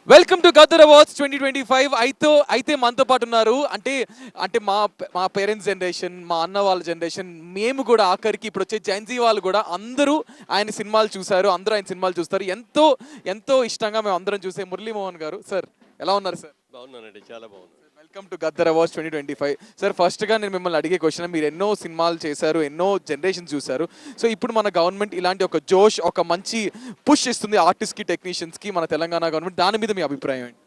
Welcome to Gaddar awards 2025. అయితే మనతో పాటు ఉన్నారు. అంటే అంటే మా మా పేరెంట్స్ జనరేషన్, మా అన్న వాళ్ళ జనరేషన్, మేము కూడా ఆఖరికి ఇప్పుడు వచ్చే జెన్జీ వాళ్ళు కూడా అందరూ ఆయన సినిమాలు చూశారు. అందరూ ఆయన సినిమాలు చూస్తారు. ఎంతో ఎంతో ఇష్టంగా మేము అందరం చూసే మురళీమోహన్ గారు. సార్ ఎలా ఉన్నారు సార్? బాగున్నానండి, చాలా బాగున్నాను. Welcome to Gaddar awards 2025. Sir, ఫస్ట్గా నేను మిమ్మల్ని అడిగే క్వశ్చన్, మీరు ఎన్నో సినిమాలు చేశారు, ఎన్నో జనరేషన్స్ చూశారు. సో ఇప్పుడు మన గవర్నమెంట్ ఇలాంటి ఒక జోష్, ఒక మంచి పుష్ ఇస్తుంది ఆర్టిస్ట్కి, టెక్నీషియన్స్కి, మన తెలంగాణ గవర్నమెంట్. దాని మీద మీ అభిప్రాయం ఏంటి?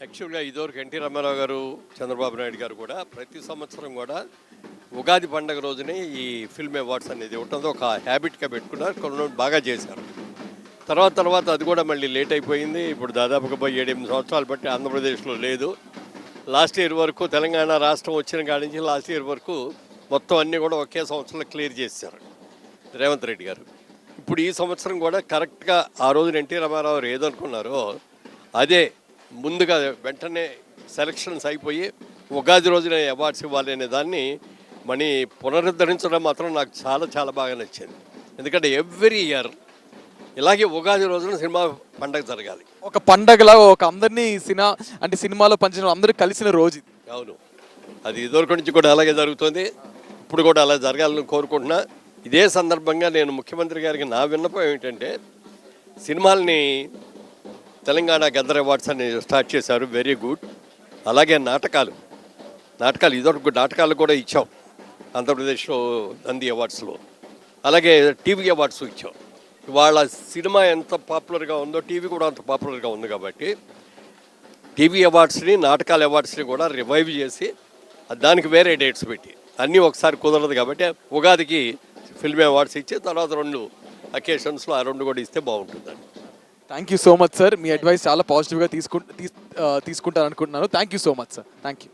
యాక్చువల్గా ఇదివరకు ఎన్టీ రామారావు గారు, చంద్రబాబు నాయుడు గారు కూడా ప్రతి సంవత్సరం కూడా ఉగాది పండుగ రోజునే ఈ ఫిల్మ్ అవార్డ్స్ అనేది ఇవ్వటంతో ఒక హ్యాబిట్గా పెట్టుకున్నారు. కొన్ని బాగా చేశారు. తర్వాత అది కూడా మళ్ళీ లేట్ అయిపోయింది. ఇప్పుడు దాదాపుగా 7-8 సంవత్సరాలు బట్టి ఆంధ్రప్రదేశ్లో లేదు. లాస్ట్ ఇయర్ వరకు తెలంగాణ రాష్ట్రం వచ్చిన కాడి నుంచి లాస్ట్ ఇయర్ వరకు మొత్తం అన్నీ కూడా ఒకే సంవత్సరంలో క్లియర్ చేశారు రేవంత్ రెడ్డి గారు. ఇప్పుడు ఈ సంవత్సరం కూడా కరెక్ట్గా ఆ రోజున ఎన్టీ రామారావు గారు ఏదనుకున్నారో అదే ముందుగా వెంటనే సెలక్షన్స్ అయిపోయి ఉగాది రోజున అవార్డ్స్ ఇవ్వాలి అనే దాన్ని మనీ పునరుద్ధరించడం మాత్రం నాకు చాలా చాలా బాగా నచ్చింది. ఎందుకంటే ఎవ్రీ ఇయర్ ఇలాగే ఉగాది రోజున సినిమా పండగ జరగాలి. ఒక పండగలా, ఒక అందరినీ సినిమాలో పంచిన అందరూ కలిసిన రోజు. అవును, అది ఇదివరకు నుంచి కూడా అలాగే జరుగుతుంది. ఇప్పుడు కూడా అలా జరగాలని కోరుకుంటున్నా. ఇదే సందర్భంగా నేను ముఖ్యమంత్రి గారికి నా విన్నపం ఏమిటంటే, సినిమాల్ని తెలంగాణ గద్దర్ అవార్డ్స్ అని స్టార్ట్ చేశారు, వెరీ గుడ్. అలాగే నాటకాలు ఇదివరకు నాటకాలు కూడా ఇచ్చాం ఆంధ్రప్రదేశ్లో నంది అవార్డ్స్లో. అలాగే టీవీ అవార్డ్స్ ఇచ్చాం. ఇవాళ సినిమా ఎంత పాపులర్గా ఉందో టీవీ కూడా అంత పాపులర్గా ఉంది. కాబట్టి టీవీ అవార్డ్స్ని, నాటకాల అవార్డ్స్ని కూడా రివైవ్ చేసి దానికి వేరే డేట్స్ పెట్టి, అన్నీ ఒకసారి కుదరదు కాబట్టి ఉగాదికి ఫిల్మ్ అవార్డ్స్ ఇచ్చి తర్వాత 2 అకేషన్స్లో ఆ 2 కూడా ఇస్తే బాగుంటుందండి. Thank you so much sir. Me advice చాలా పాజిటివ్గా తీసుకుంటాను అనుకుంటున్నాను. Thank you so much sir. Thank you.